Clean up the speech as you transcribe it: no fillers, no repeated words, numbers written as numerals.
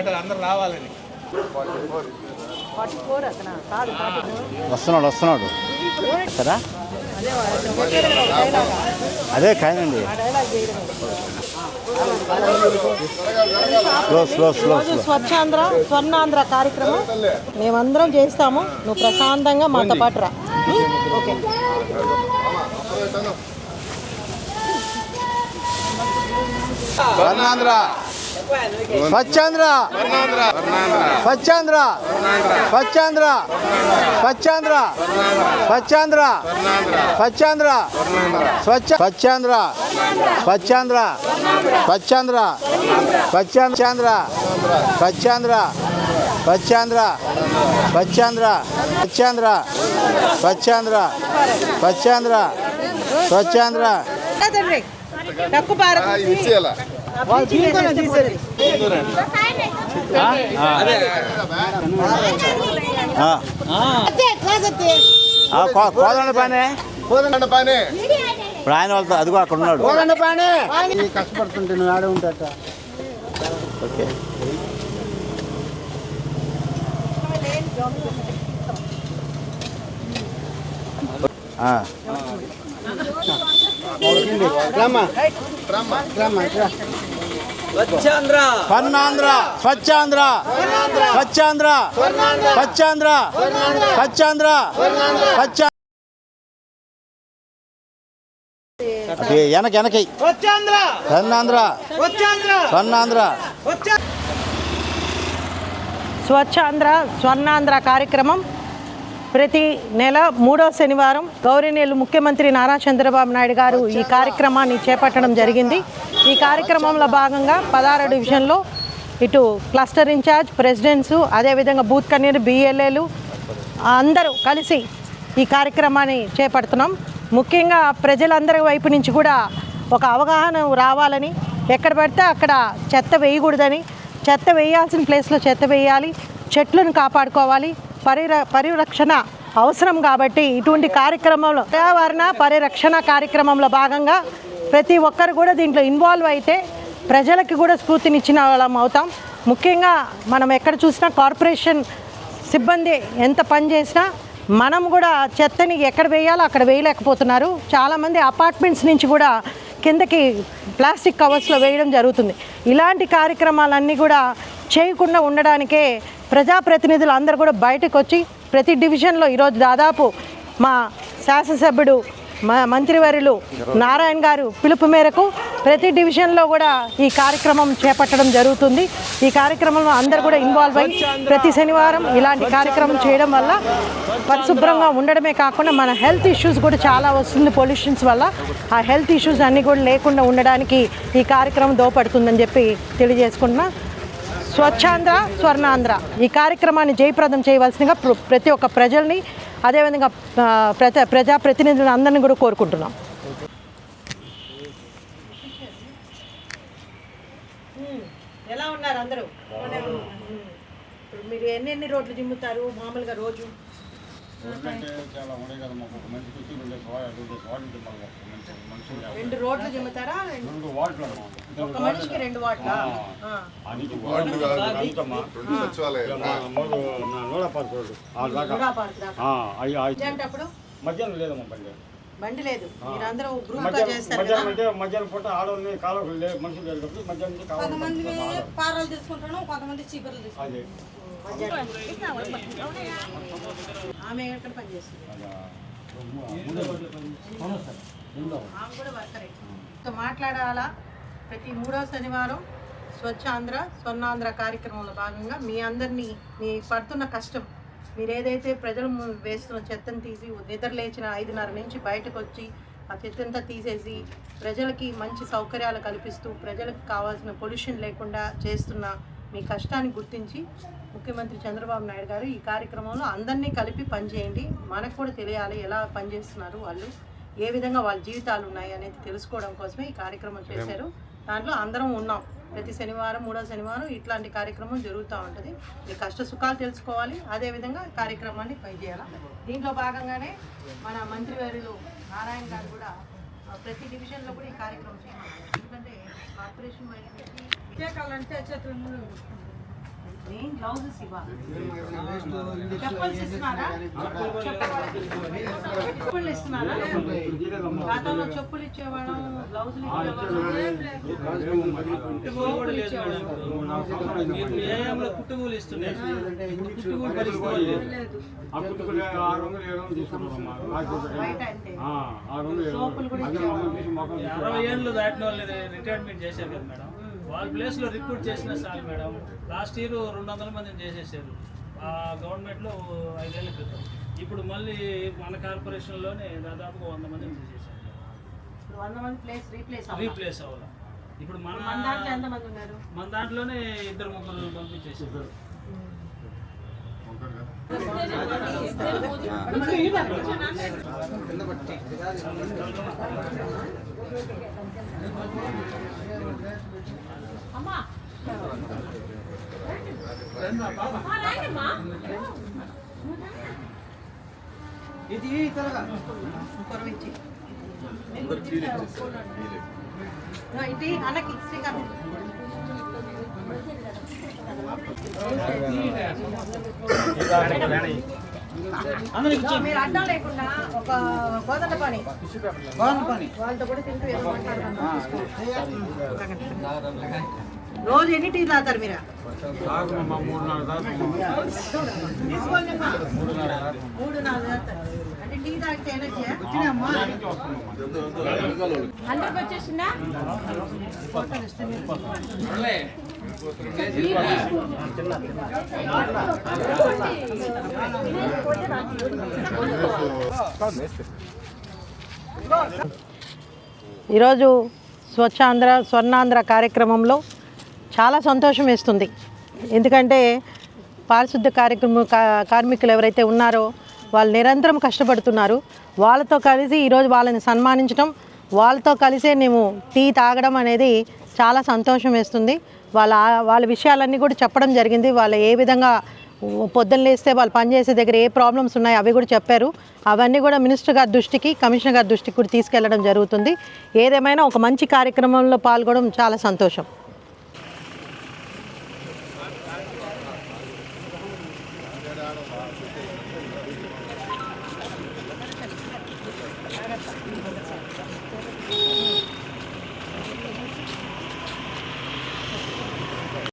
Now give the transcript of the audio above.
పెట్టాలి, అందరూ రావాలని. వస్తున్నాడు కదా, అదే కాయనండి. స్వచ్ఛాంధ్ర స్వర్ణాంధ్ర కార్యక్రమం మేమందరం చేస్తాము. నువ్వు ప్రశాంతంగా మాతో పాటు రా. ఓకే. స్వర్ణాంధ్ర స్వచ్ఛాంధ్ర స్వచ్ఛాంధ్ర స్వచ్ఛాంధ్ర స్వచ్ఛాంధ్ర స్వచ్ఛాంధ్ర స్వచ్ఛాంధ్ర స్వచ్ఛ స్వచ్ఛాంధ్ర స్వచ్ఛాంధ్ర స్వచ్ఛాంధ్ర స్వచ్ఛాంధ్ర స్వచ్ఛాంధ్ర స్వచ్ఛాంధ్ర స్వచ్ఛాంధ్ర స్వచ్ఛాంధ్ర స్వచ్ఛాంధ్ర స్వచ్ఛాంధ్ర స్వచ్ఛాంధ్ర తక్కువ కోదండ పని ఇప్పుడు ఆయన వాళ్ళతో అదిగో అక్కడ ఉన్నాడు. కష్టపడుతుంటే నువ్వు ఆడే ఉంటాట. ఓకే. స్వచ్ఛాంధ్ర స్వర్ణాంధ్ర స్వచ్ఛాంధ్ర స్వచ్ఛాంధ్ర స్వచ్ఛాంధ్ర స్వచ్ఛాంధ్ర స్వచ్ఛ వెనకై స్వర్ణాంధ్ర స్వర్ణాంధ్ర స్వచ్ఛాంధ్ర స్వర్ణాంధ్ర కార్యక్రమం ప్రతి నెల 3వ శనివారం గౌరవనీయులు ముఖ్యమంత్రి నారా చంద్రబాబు నాయుడు గారు ఈ కార్యక్రమాన్ని చేపట్టడం జరిగింది. ఈ కార్యక్రమంలో భాగంగా 16 డివిజన్లో ఇటు క్లస్టర్ ఇన్ఛార్జ్, ప్రెసిడెంట్స్, అదేవిధంగా బూత్ కన్వీనర్, బిఎల్ఏలు అందరూ కలిసి ఈ కార్యక్రమాన్ని చేపడుతున్నాం. ముఖ్యంగా ప్రజలందరి వైపు నుంచి కూడా ఒక అవగాహన రావాలని, ఎక్కడ పడితే అక్కడ చెత్త వేయకూడదని, చెత్త వేయాల్సిన ప్లేస్లో చెత్త వేయాలి, చెట్లను కాపాడుకోవాలి, పరిరక్షణ అవసరం. కాబట్టి ఇటువంటి కార్యక్రమంలో పర్యావరణ పరిరక్షణ కార్యక్రమంలో భాగంగా ప్రతి ఒక్కరు కూడా దీంట్లో ఇన్వాల్వ్ అయితే ప్రజలకి కూడా స్ఫూర్తినిచ్చిన వాళ్ళం అవుతాం. ముఖ్యంగా మనం ఎక్కడ చూసినా కార్పొరేషన్ సిబ్బంది ఎంత పని చేసినా మనం కూడా చెత్తని ఎక్కడ వేయాలో అక్కడ వేయలేకపోతున్నారు. చాలామంది అపార్ట్మెంట్స్ నుంచి కూడా కిందకి ప్లాస్టిక్ కవర్స్లో వేయడం జరుగుతుంది. ఇలాంటి కార్యక్రమాలన్నీ కూడా చేయకుండా ఉండడానికే ప్రజాప్రతినిధులు అందరూ కూడా బయటకు వచ్చి ప్రతి డివిజన్లో ఈరోజు దాదాపు మా శాసనసభ్యుడు మంత్రివర్యులు నారాయణ గారు పిలుపు మేరకు ప్రతి డివిజన్లో కూడా ఈ కార్యక్రమం చేపట్టడం జరుగుతుంది. ఈ కార్యక్రమంలో అందరూ కూడా ఇన్వాల్వ్ అయ్యి ప్రతి శనివారం ఇలాంటి కార్యక్రమం చేయడం వల్ల పరిశుభ్రంగా ఉండడమే కాకుండా మన హెల్త్ ఇష్యూస్ కూడా చాలా వస్తుంది పొల్యూషన్స్ వల్ల. ఆ హెల్త్ ఇష్యూస్ అన్నీ కూడా లేకుండా ఉండడానికి ఈ కార్యక్రమం దోహదపడుతుందని చెప్పి తెలియజేసుకుంటున్నా. స్వచ్ఛాంధ్ర స్వర్ణాంధ్ర ఈ కార్యక్రమాన్ని జయప్రదం చేయవలసిందిగా ప్రతి ఒక్క ప్రజల్ని, అదేవిధంగా ప్రజాప్రతినిధులను అందరినీ కూడా కోరుకుంటున్నాం. ఎలా ఉన్నారు అందరూ? మీరు ఎన్ని రోడ్లు జిమ్ముతారు మామూలుగా రోజు? రెండు రోడ్లు జిమ్ముతారా? ఒక మనిషికి 2 వాట్లా? అప్పుడు మధ్యాహ్నం లేదమ్మా బండి లేదు. మీరందరూ గ్రూప్ గా చేస్తారు కదా? మధ్యాహ్నం పూట ఆడవాళ్ళని కాలువలు లేదు, మనుషులు లేదు కాబట్టి మధ్యాహ్నం కొంతమంది పారాలు తీసుకుంటాను, కొంతమంది చీపుర్లు తీసుకుంటాను. ఆమె ఎక్కడ పనిచేస్తుంది? మాట్లాడాలా? ప్రతి 3వ శనివారం స్వచ్ఛాంధ్ర స్వర్ణాంధ్ర కార్యక్రమంలో భాగంగా మీ అందరినీ మీ పడుతున్న కష్టం, మీరు ఏదైతే ప్రజలు వేస్తున్న చెత్తను తీసి నిద్ర లేచిన 5:30 నుంచి బయటకు వచ్చి ఆ చెత్తంతా తీసేసి ప్రజలకి మంచి సౌకర్యాలు కల్పిస్తూ ప్రజలకు కావాల్సిన పొల్యూషన్ లేకుండా చేస్తున్న మీ కష్టాన్ని గుర్తించి ముఖ్యమంత్రి చంద్రబాబు నాయుడు గారు ఈ కార్యక్రమంలో అందరినీ కలిపి పనిచేయండి, మనకు కూడా తెలియాలి ఎలా పనిచేస్తున్నారు వాళ్ళు, ఏ విధంగా వాళ్ళ జీవితాలు ఉన్నాయి అనేది తెలుసుకోవడం కోసమే ఈ కార్యక్రమం చేశారు. దాంట్లో అందరం ఉన్నాం. ప్రతి శనివారం 3వ శనివారం ఇట్లాంటి కార్యక్రమం జరుగుతూ ఉంటుంది. మీ కష్ట సుఖాలు తెలుసుకోవాలి, అదేవిధంగా కార్యక్రమాన్ని పనిచేయాలి. దీంట్లో భాగంగానే మన మంత్రివర్యులు నారాయణ గారు కూడా ప్రతి డివిజన్లో కూడా ఈ కార్యక్రమం చేయమన్నారు. ఎందుకంటే కార్పొరేషన్ వైపు అంటే చెప్పల్స్ ఇస్తున్నారా? చెప్పులు ఇస్తున్నారా? గతంలో చెప్పులు ఇచ్చేవాడు, బ్లౌజులు కుట్టుకూలు ఇస్తున్నాయి. కుట్టుకూలు సోపులు కూడా 60 ఏళ్ళు దాటిన వాళ్ళు రిటైర్మెంట్ చేశారు కదా మేడం. వాళ్ళ ప్లేస్లో రిక్రూట్ చేసినా చాలు మేడం. లాస్ట్ ఇయర్ 200 మందిని చేసేసారు ఆ గవర్నమెంట్లో 5 ఏళ్ల క్రితం. ఇప్పుడు మళ్ళీ మన కార్పొరేషన్లోనే దాదాపు 100 మందిని చేసేసారు. 100 మంది రీప్లేస్ అవ్వాలి. ఇప్పుడు మన దాంట్లోనే 2-3 పంపించేసారు. ఇది త్వరగా ఇది అన్నకి శ్రీకాంత్ మీరు అడ్డం లేకుండా ఒక గోదండ పని వాళ్ళతో కూడా తింటూ రోజు ఎన్ని టీ తాగుతారు మీరు? తీసుకోండి 3-4 తాగుతారు. అంటే టీ తాగితే ఎనర్జీ అందరికి వచ్చేసిందా? ఈరోజు స్వచ్ఛాంధ్ర స్వర్ణాంధ్ర కార్యక్రమంలో చాలా సంతోషం వేస్తుంది. ఎందుకంటే పారిశుద్ధ కార్మికులు ఎవరైతే ఉన్నారో వాళ్ళు నిరంతరం కష్టపడుతున్నారు. వాళ్ళతో కలిసి ఈరోజు వాళ్ళని సన్మానించడం, వాళ్ళతో కలిసే మేము టీ తాగడం అనేది చాలా సంతోషం వేస్తుంది. వాళ్ళ విషయాలన్నీ కూడా చెప్పడం జరిగింది. వాళ్ళు ఏ విధంగా పొద్దున్న లేస్తే వాళ్ళు పనిచేసే దగ్గర ఏ ప్రాబ్లమ్స్ ఉన్నాయో అవి కూడా చెప్పారు. అవన్నీ కూడా మినిస్టర్ గారి దృష్టికి, కమిషనర్ గారి దృష్టికి కూడా తీసుకెళ్లడం జరుగుతుంది. ఏదేమైనా ఒక మంచి కార్యక్రమంలో పాల్గొనడం చాలా సంతోషం.